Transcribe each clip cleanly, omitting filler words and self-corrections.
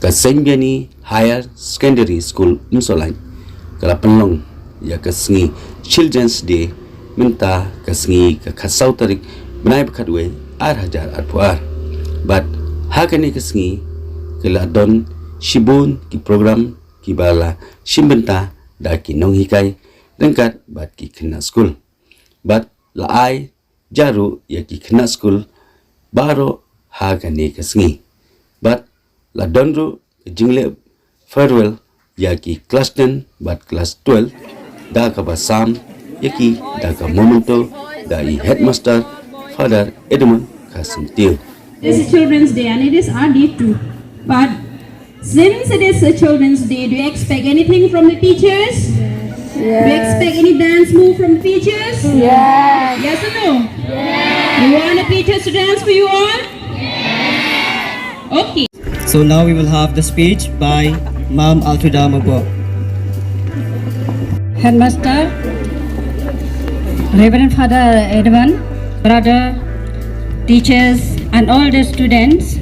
ka st.vianney Higher Secondary School umsohlait kala panlong ya ka sngi Children's Day mynta ka sngi ka khasau tarik benai bakhatwe 8,000 arpuar but hakani ka sngi kala don shibun ki program ki bala shimbenta da ki nong hikai dengkat bat ki khna school but la ai jaru ya ki khna school baro hakani ka sngi but la donro jingle farewell ya ki class 10 but class 12 da ka basam yaki da ka momento da I headmaster Father Edmund Kasimtil. This is Children's Day and it is our day too. But since it is a Children's Day, do you expect anything from the teachers? Yes. Do you expect any dance move from the teachers? Yes. Yes or no? Yes. You want the teachers to dance for you all? Yes. Okay. So now we will have the speech by Ma'am Altrida Magbo. Headmaster, Reverend Father Edmund, brother, teachers and all the students,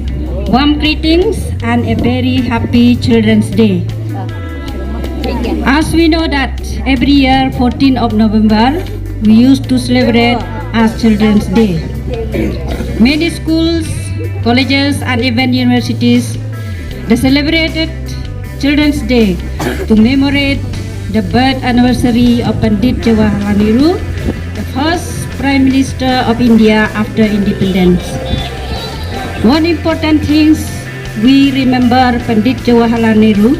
warm greetings and a very happy Children's Day. As we know that every year 14th of November we used to celebrate as Children's Day. Many schools, colleges and even universities they celebrated Children's Day to commemorate the birth anniversary of Pandit Jawaharlal Nehru, the first Prime Minister of India after independence. One important thing we remember Pandit Jawaharlal Nehru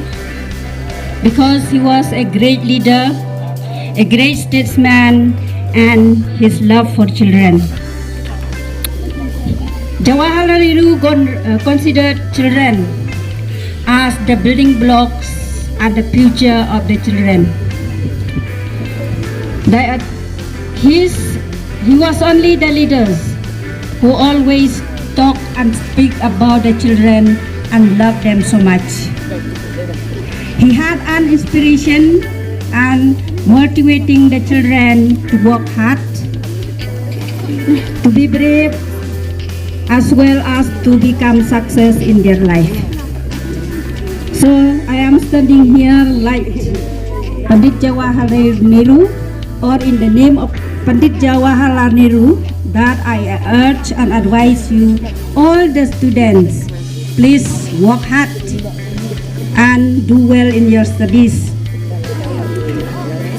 because he was a great leader, a great statesman and his love for children. Jawaharlal Nehru considered children as the building blocks and the future of the children. He was only the leaders who always talk and speak about the children and love them so much. He had an inspiration and motivating the children to work hard, to be brave, as well as to become success in their life. So I am standing here like Pandit Jawaharlal Nehru, or in the name of Pandit Jawaharlal Nehru, that I urge and advise you, all the students, please work hard and do well in your studies.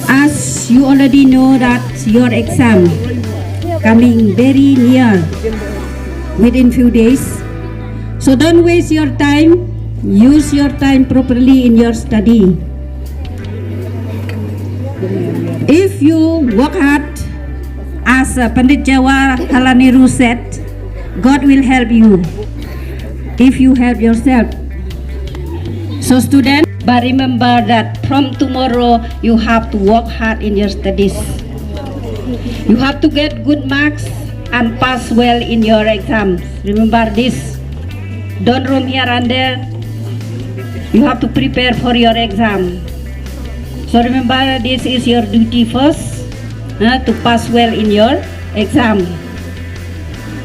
As you already know that your exam coming very near within few days, so don't waste your time. Use your time properly in your study. If you work hard, as Pandit Jawaharlal Nehru said, God will help you if you help yourself. So students, but remember that from tomorrow you have to work hard in your studies. You have to get good marks and pass well in your exams. Remember this. Don't roam here and there. You have to prepare for your exam. So remember, this is your duty first, to pass well in your exam.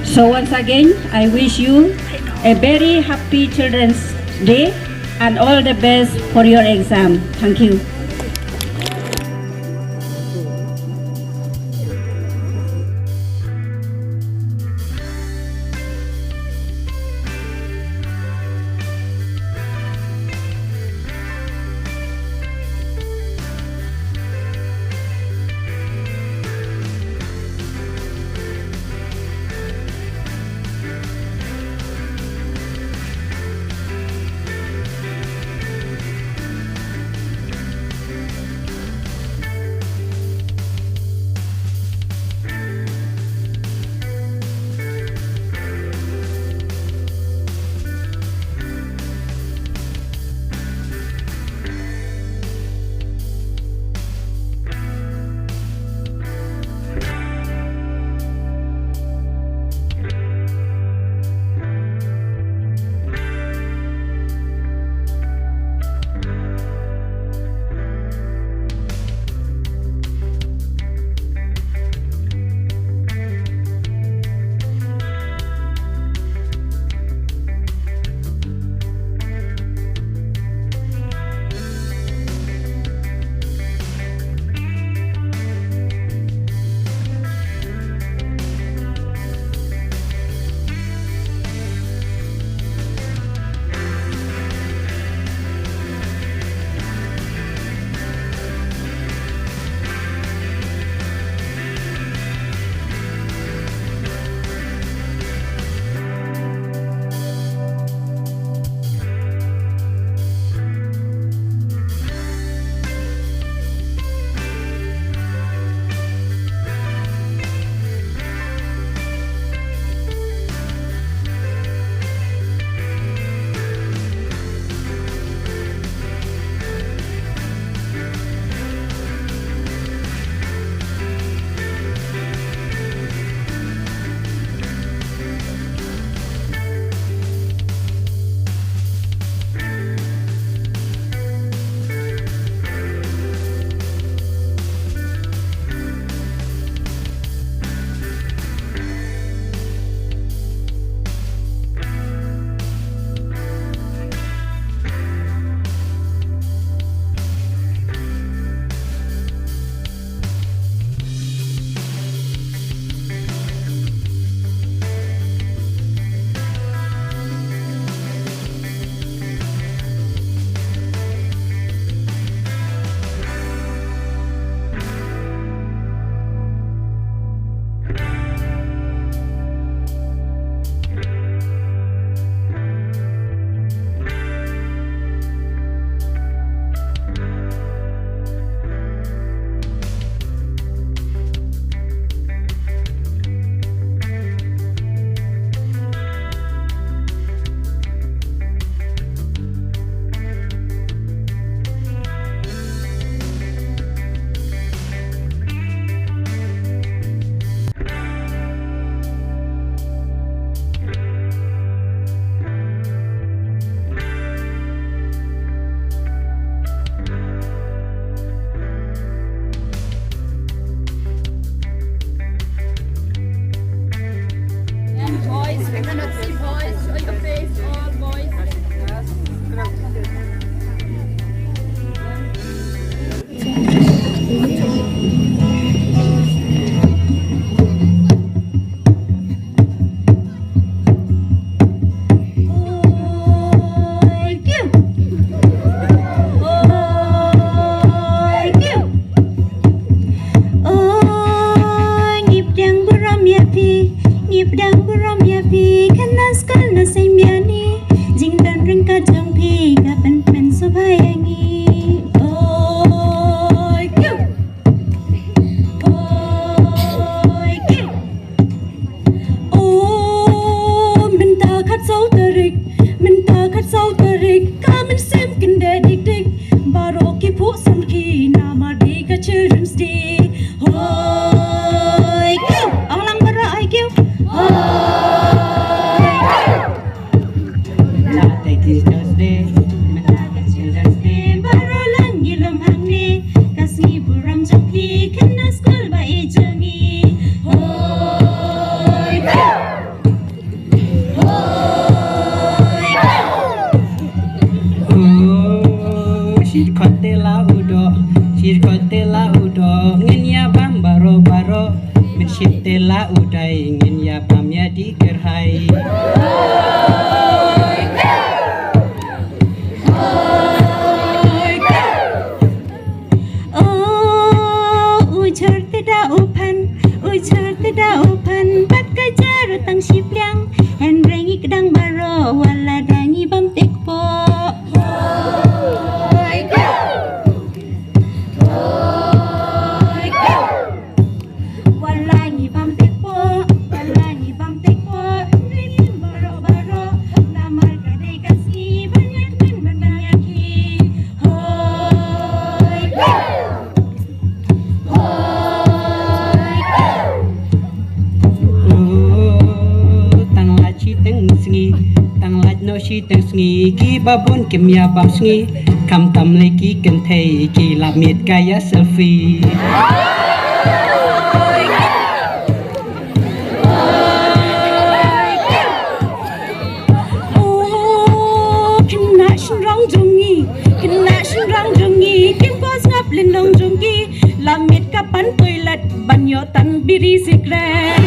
So once again, I wish you a very happy Children's Day and all the best for your exam. Thank you. trong phi cả bên số bay anh nghi ôi kêu ôi kêu ô mình ta khát sâu tơ rịch mình ta khát sâu tơ rịch cả mình xem kinh đề địch địch bà rô kỳ phụ sân kỳ nào mà đi cả children's day ôi kêu ông lăng bà rô ai kêu ôi Teachers Day, menata Children's Day, baru lagi lemhang ni, kasih buram jaki, kena school baik jangi. Hoi, hoi, Oh, shirkote la udo, ngin ya bam baro baro, min shite la udai, ngin ya bam ya di gerhai. Bat kajar tang siplyang hen rengi kedang baro wala dangi bam tekpo hoi go hoi go wala ngi bam tekpo rengi baro namar kadai kasih banyak banyak ki hoi go tăng lạch no shi tăng sngi ki babon kim ya bam sngi kam tam le ki ken thei ki la miet kaya selfie kena shrang jongi kim ko ngap lên nong jongi la miet kapan toilet banyo tan biri secret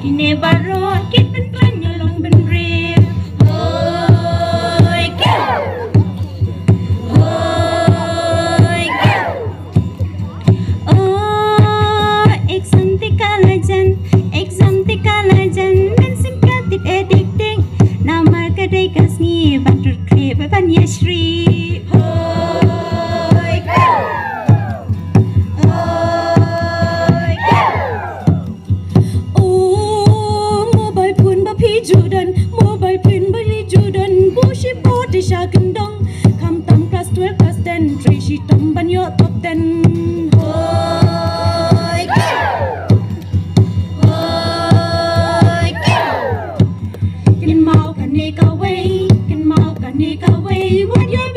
Kine baro kit ben plan nyolong ben real hoi go oh exam tika lajan men simpatit addicting namar kadai kasni batur krep ban yashri hoi go mobile pin bali judan bushi body shakendong kam tam class 12 class 10 three she tam ban yo top 10 hoi go kin mau ka ne ka way what your